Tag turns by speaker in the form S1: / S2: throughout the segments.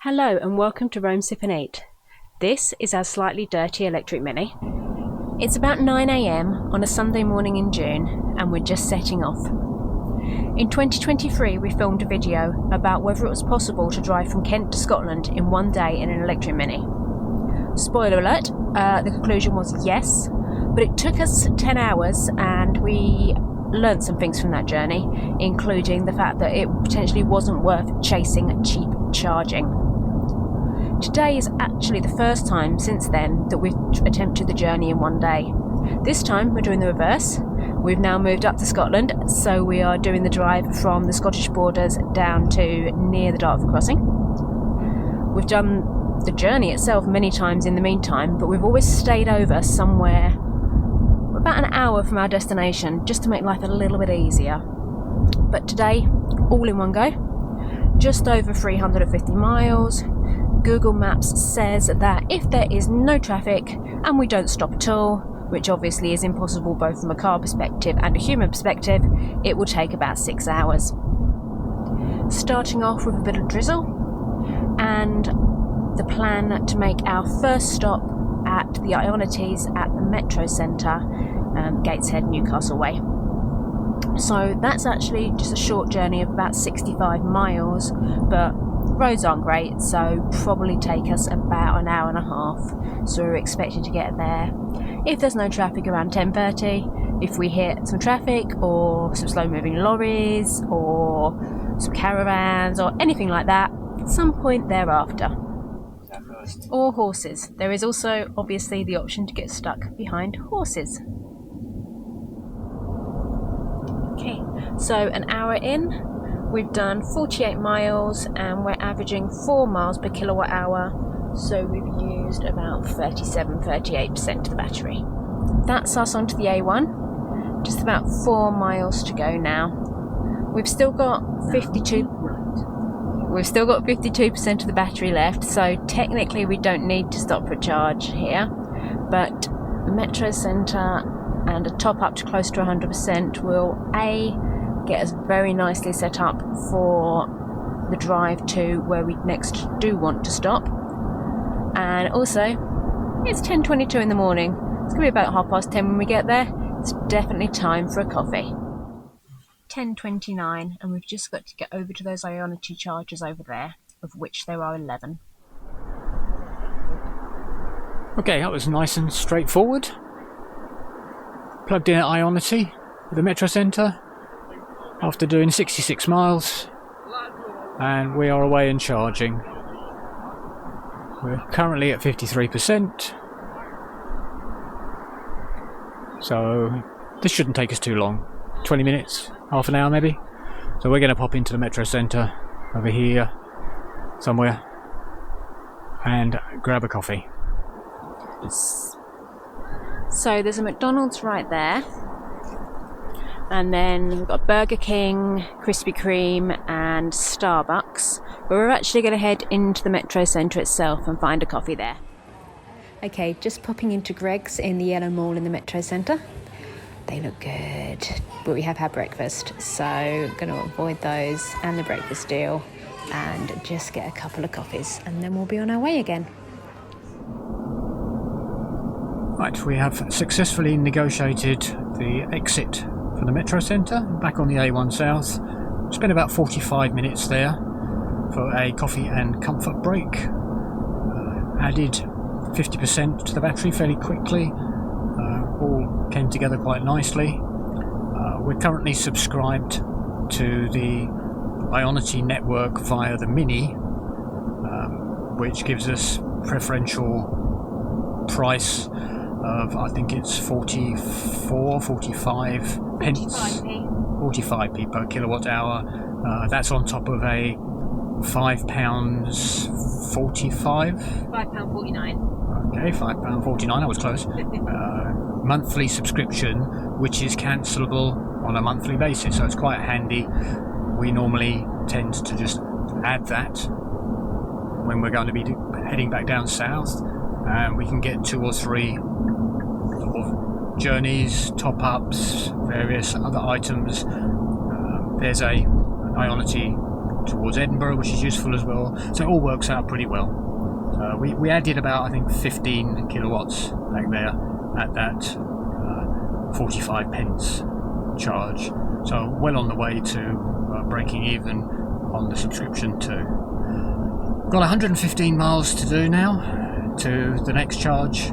S1: Hello and welcome to Rome Sip and Eat. This is our slightly dirty electric Mini. It's about 9 AM on a Sunday morning in June and we're just setting off. In 2023 we filmed a video about whether it was possible to drive from Kent to Scotland in one day in an electric Mini. Spoiler alert, the conclusion was yes, but it took us 10 hours and we learnt some things from that journey, including the fact that it potentially wasn't worth chasing cheap charging. Today is actually the first time since then that we've attempted the journey in one day. This time we're doing the reverse. We've now moved up to Scotland, so we are doing the drive from the Scottish borders down to near the Dartford crossing. We've done the journey itself many times in the meantime, but we've always stayed over somewhere about an hour from our destination just to make life a little bit easier. But today, all in one go, just over 350 miles. Google Maps says that if there is no traffic and we don't stop at all, which obviously is impossible both from a car perspective and a human perspective, it will take about 6 hours. Starting off with a bit of drizzle and the plan to make our first stop at the IONITYs at the Metro Centre, Gateshead, Newcastle way. So that's actually just a short journey of about 65 miles, but roads aren't great, so probably take us about an hour and a half. So we're expected to get there, if there's no traffic, around 10:30. If we hit some traffic or some slow moving lorries or some caravans or anything like that, at some point thereafter. Or horses. There is also obviously the option to get stuck behind horses. Okay, so an hour in, we've done 48 miles and we're averaging 4 miles per kilowatt hour, so we've used about 37-38% of the battery. That's us onto the A1, just about 4 miles to go now. We've still got 52% of the battery left, so technically we don't need to stop for a charge here, but the Metro Centre and a top up to close to 100% will get us very nicely set up for the drive to where we next do want to stop. And also, it's 10:22 in the morning. It's going to be about 10:30 when we get there. It's definitely time for a coffee. 10:29, and we've just got to get over to those IONITY chargers over there, of which there are 11.
S2: Okay, that was nice and straightforward. Plugged in at IONITY at the Metro Centre after doing 66 miles, and we are away and charging. We're currently at 53%, so this shouldn't take us too long, 20 minutes, half an hour maybe. So we're going to pop into the Metro Centre over here somewhere and grab a coffee.
S1: So there's a McDonald's right there, and then we've got Burger King, Krispy Kreme and Starbucks, but we're actually going to head into the Metro Centre itself and find a coffee there. Okay, just popping into Greg's in the Yellow Mall in the Metro Centre. They look good, but we have had breakfast, so going to avoid those and the breakfast deal and just get a couple of coffees and then we'll be on our way again.
S2: Right, we have successfully negotiated the exit from the Metro Centre, back on the A1 South. Spent about 45 minutes there for a coffee and comfort break. Added 50% to the battery fairly quickly. All came together quite nicely. We're currently subscribed to the IONITY network via the Mini, which gives us preferential price of, I think it's 45 pence, 45p per kilowatt hour. That's on top of a £5.45.
S1: £5.49.
S2: Okay, £5.49. I was close. Monthly subscription, which is cancelable on a monthly basis, so it's quite handy. We normally tend to just add that when we're going to be heading back down south, and we can get 2 or 3 journeys, top-ups, various other items. There's a IONITY towards Edinburgh, which is useful as well. So it all works out pretty well. We added about, I think, 15 kilowatts back there at that 45 pence charge. So well on the way to breaking even on the subscription too. Got 115 miles to do now to the next charge,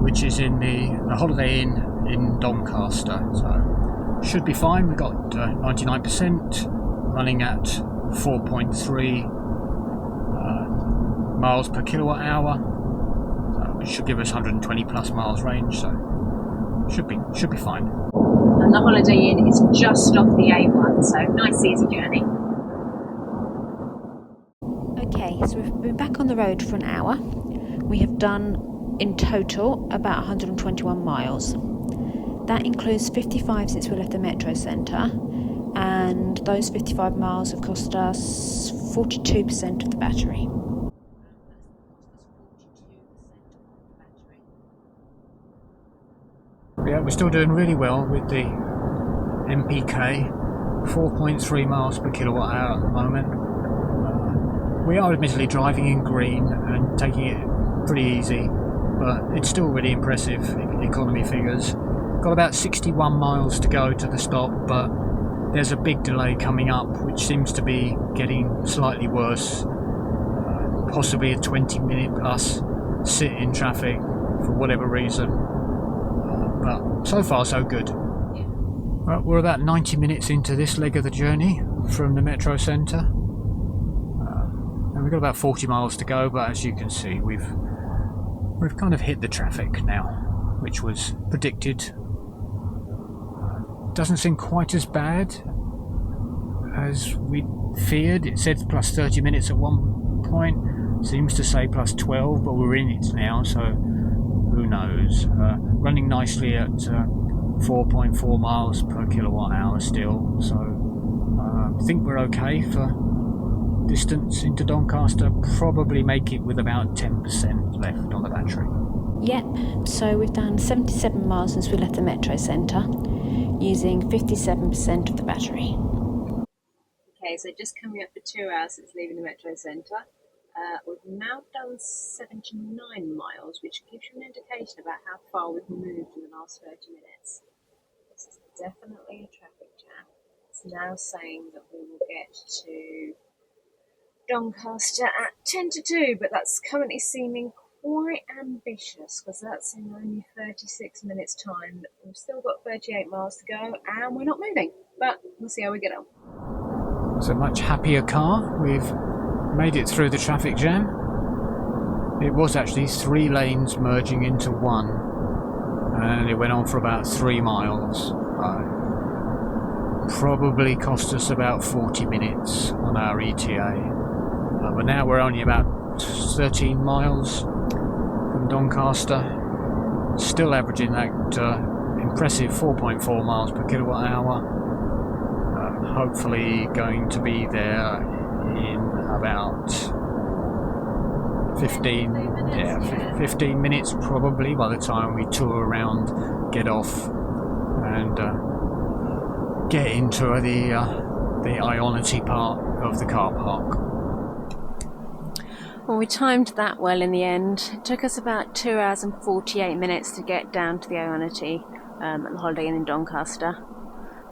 S2: which is in the Holiday Inn in Doncaster. So should be fine. We've got 99%, running at 4.3 miles per kilowatt hour, which should give us 120 plus miles range. So should be fine.
S1: And the Holiday Inn is just off the A1, so nice easy journey. Okay, so we've been back on the road for an hour. We have done in total about 121 miles. That includes 55 since we left the metro centre, and those 55 miles have cost us 42% of the battery.
S2: Yeah, we're still doing really well with the MPK, 4.3 miles per kilowatt hour at the moment. We are admittedly driving in green and taking it pretty easy, but it's still really impressive economy figures. Got about 61 miles to go to the stop, but there's a big delay coming up which seems to be getting slightly worse. Possibly a 20-minute plus sit in traffic for whatever reason. But so far so good. Well, we're about 90 minutes into this leg of the journey from the metro centre. And we've got about 40 miles to go, but as you can see, we've kind of hit the traffic now, which was predicted. Doesn't seem quite as bad as we feared. It said plus 30 minutes at one point, seems to say plus 12, but we're in it now, so who knows. Running nicely at 4.4 miles per kilowatt hour still, so I think we're okay for distance into Doncaster. Probably make it with about 10% left on the battery.
S1: Yep, so we've done 77 miles since we left the metro centre, using 57% of the battery. Okay, so just coming up for 2 hours since leaving the metro centre. We've now done 79 miles, which gives you an indication about how far we've moved in the last 30 minutes. This is definitely a traffic jam. It's now saying that we will get to Doncaster at 10 to 2, but that's currently seeming quite ambitious because that's in only 36 minutes time. We've still got 38 miles to go and we're not moving, but we'll see how we get on.
S2: It's a much happier car. We've made it through the traffic jam. It was actually 3 lanes merging into one, and it went on for about 3 miles. Probably cost us about 40 minutes on our ETA. But now we're only about 13 miles from Doncaster, still averaging that impressive 4.4 miles per kilowatt hour. Hopefully going to be there in about 15 minutes probably, by the time we tour around, get off and get into the IONITY part of the car park.
S1: Well, we timed that well in the end. It took us about 2 hours and 48 minutes to get down to the IONITY at the Holiday Inn in Doncaster,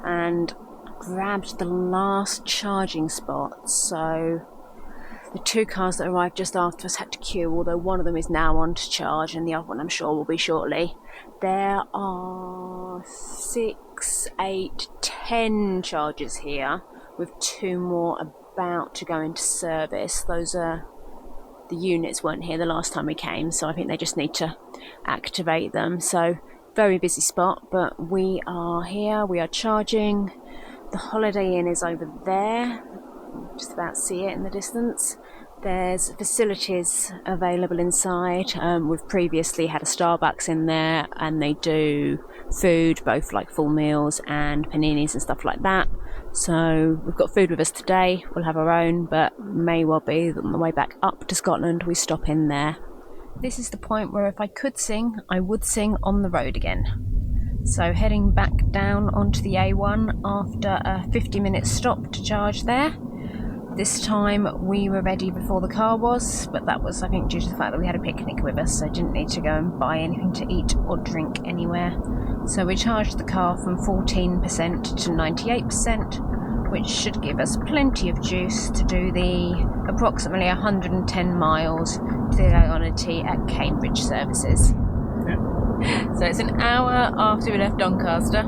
S1: and grabbed the last charging spot. So the 2 cars that arrived just after us had to queue, although one of them is now on to charge and the other one I'm sure will be shortly. There are 6, 8, 10 chargers here, with 2 more about to go into service. Those are the units weren't here the last time we came, so I think they just need to activate them. So very busy spot, but we are here, we are charging. The Holiday Inn is over there, just about see it in the distance. There's facilities available inside. We've previously had a Starbucks in there, and they do food, both like full meals and paninis and stuff like that. So we've got food with us today. We'll have our own, but may well be that on the way back up to Scotland we stop in there. This is the point where if I could sing, I would sing on the road again. So heading back down onto the A1 after a 50-minute stop to charge there. This time we were ready before the car was, but that was, I think, due to the fact that we had a picnic with us, so didn't need to go and buy anything to eat or drink anywhere. So we charged the car from 14% to 98%, which should give us plenty of juice to do the approximately 110 miles to the IONITY at Cambridge services.
S2: Yeah.
S1: So it's an hour after we left Doncaster.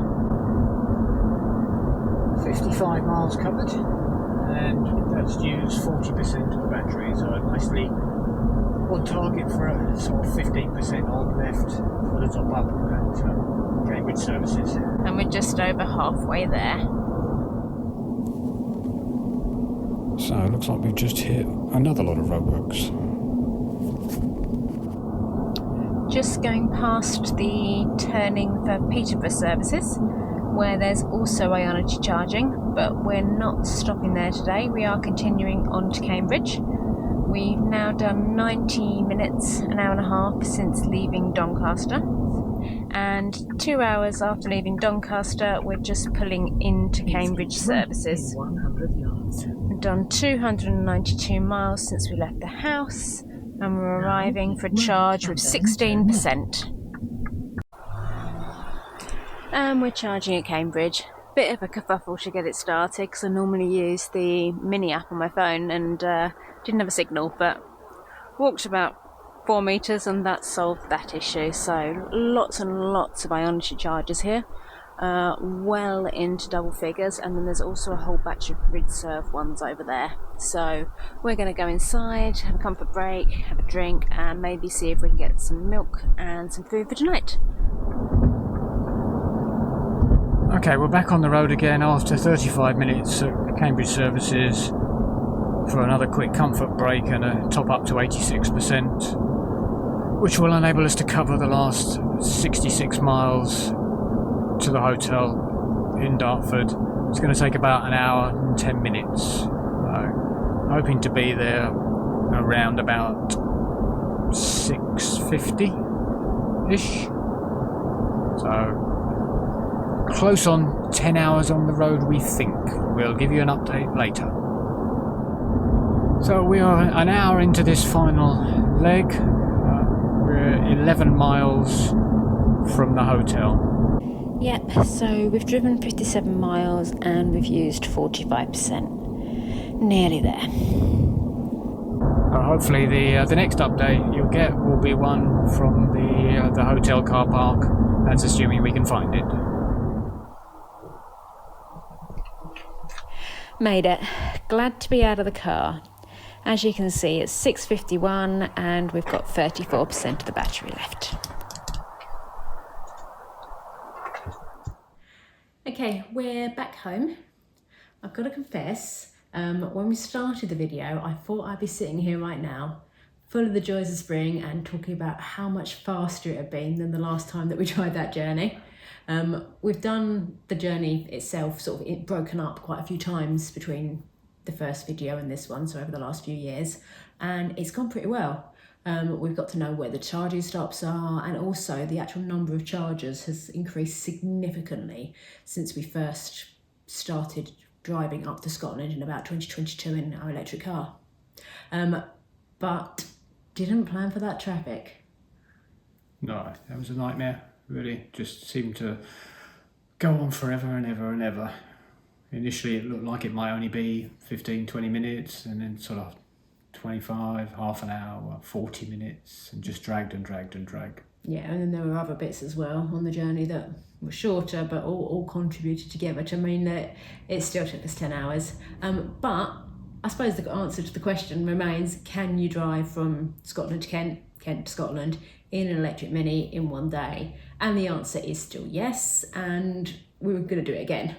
S2: 55 miles covered, and that's used 40% of the battery, so nicely on target for a sort of 15% odd left for the top up at Cambridge services.
S1: And we're just over halfway there.
S2: So it looks like we've just hit another lot of roadworks.
S1: Just going past the turning for Peterborough services, where there's also IONITY charging, but we're not stopping there today. We are continuing on to Cambridge. We've now done 90 minutes, an hour and a half since leaving Doncaster, and 2 hours after leaving Doncaster we're just pulling into Cambridge services.
S2: 100 yards.
S1: We've done 292 miles since we left the house, and we're arriving for a charge with 16%. And we're charging at Cambridge. Bit of a kerfuffle to get it started because I normally use the mini app on my phone and didn't have a signal, but walked about 4 metres and that solved that issue. So lots and lots of IONITY chargers here, well into double figures, and then there's also a whole batch of grid-serve ones over there. So we're going to go inside, have a comfort break, have a drink, and maybe see if we can get some milk and some food for tonight.
S2: Okay, we're back on the road again after 35 minutes at Cambridge services for another quick comfort break and a top up to 86%, which will enable us to cover the last 66 miles to the hotel in Dartford. It's going to take about an hour and 10 minutes. Hoping to be there around about 6:50-ish. So close on 10 hours on the road, we think. We'll give you an update later. So we are an hour into this final leg. We're 11 miles from the hotel.
S1: Yep, so we've driven 57 miles and we've used 45%. Nearly there.
S2: Hopefully the next update you'll get will be one from the hotel car park. That's assuming we can find it.
S1: Made it. Glad to be out of the car. As you can see, it's 6:51 and we've got 34% of the battery left. Okay, we're back home. I've got to confess, when we started the video, I thought I'd be sitting here right now, full of the joys of spring and talking about how much faster it had been than the last time that we tried that journey. We've done the journey itself sort of broken up quite a few times between the first video and this one, so over the last few years, and it's gone pretty well. We've got to know where the charging stops are, and also the actual number of chargers has increased significantly since we first started driving up to Scotland in about 2022 in our electric car. But didn't plan for that traffic.
S2: No, that was a nightmare. Really just seemed to go on forever and ever and ever. Initially it looked like it might only be 15-20 minutes, and then sort of 25, half an hour, 40 minutes, and just dragged and dragged and dragged. Yeah, and then there were other bits as well on the journey that were shorter, but all contributed together to mean that it still took us 10 hours. But I suppose the answer to the question remains, can you drive from Scotland to Kent, Kent to Scotland in an electric Mini in one day? And the answer is still yes, and we were going to do it again.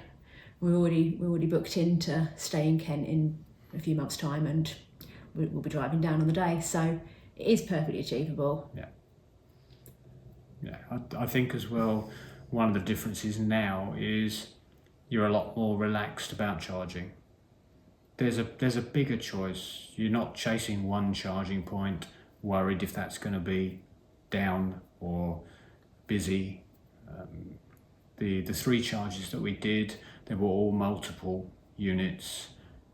S2: We're already booked in to stay in Kent in a few months' time, and we'll be driving down on the day, so it is perfectly achievable. Yeah, I think as well, one of the differences now is you're a lot more relaxed about charging. There's a bigger choice. You're not chasing one charging point, worried if that's going to be down or busy. The 3 charges that we did, they were all multiple units,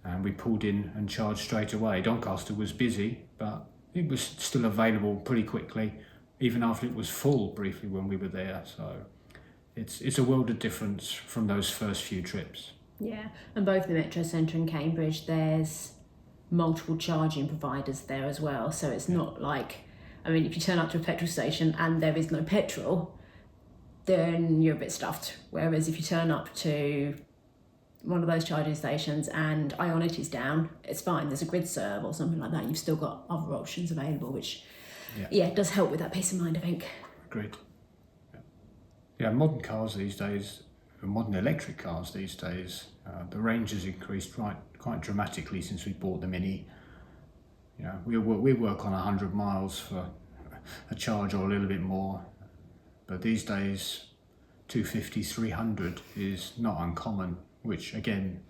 S2: and we pulled in and charged straight away. Doncaster was busy, but it was still available pretty quickly, even after it was full briefly when we were there. So it's a world of difference from those first few trips.
S1: Yeah, and both the Metro Centre and Cambridge, there's multiple charging providers there as well. So it's not like, I mean, if you turn up to a petrol station and there is no petrol, then you're a bit stuffed. Whereas if you turn up to one of those charging stations and IONITY's down, it's fine. There's a grid serve or something like that. You've still got other options available, which, yeah, it does help with that peace of mind, I think.
S2: Agreed. Yeah, modern cars these days, modern electric cars these days, the range has increased quite dramatically since we bought the Mini. You know, we work on 100 miles for a charge or a little bit more, but these days 250, 300 is not uncommon, which again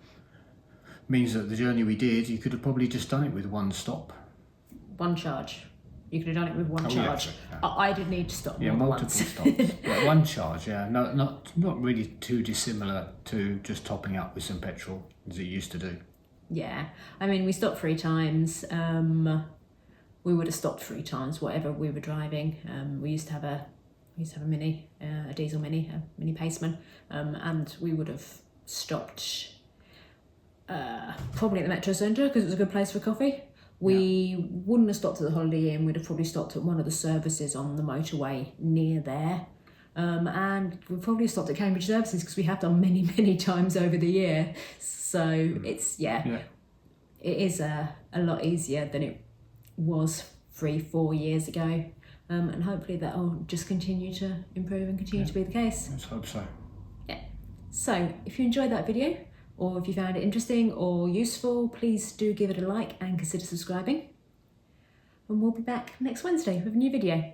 S2: means that the journey we did, you could have probably just done it with one stop.
S1: One charge. You could have done it with one charge.
S2: Yeah.
S1: I did need to stop more
S2: multiple
S1: once.
S2: stops. Yeah, one charge, yeah. No, not really too dissimilar to just topping up with some petrol as it used to do.
S1: Yeah, I mean, we stopped 3 times. We would have stopped 3 times, whatever we were driving. We used to have a Mini, a diesel Mini, a Mini Paceman, and we would have stopped probably at the Metro Centre because it was a good place for coffee. We wouldn't have stopped at the Holiday Inn. We'd have probably stopped at one of the services on the motorway near there. And we probably stopped at Cambridge Services because we have done many times over the year. So it's, it is a lot easier than it was 3-4 years ago. And hopefully that'll just continue to improve and continue to be the case.
S2: Let's hope so.
S1: Yeah. So if you enjoyed that video, or if you found it interesting or useful, please do give it a like and consider subscribing. And we'll be back next Wednesday with a new video.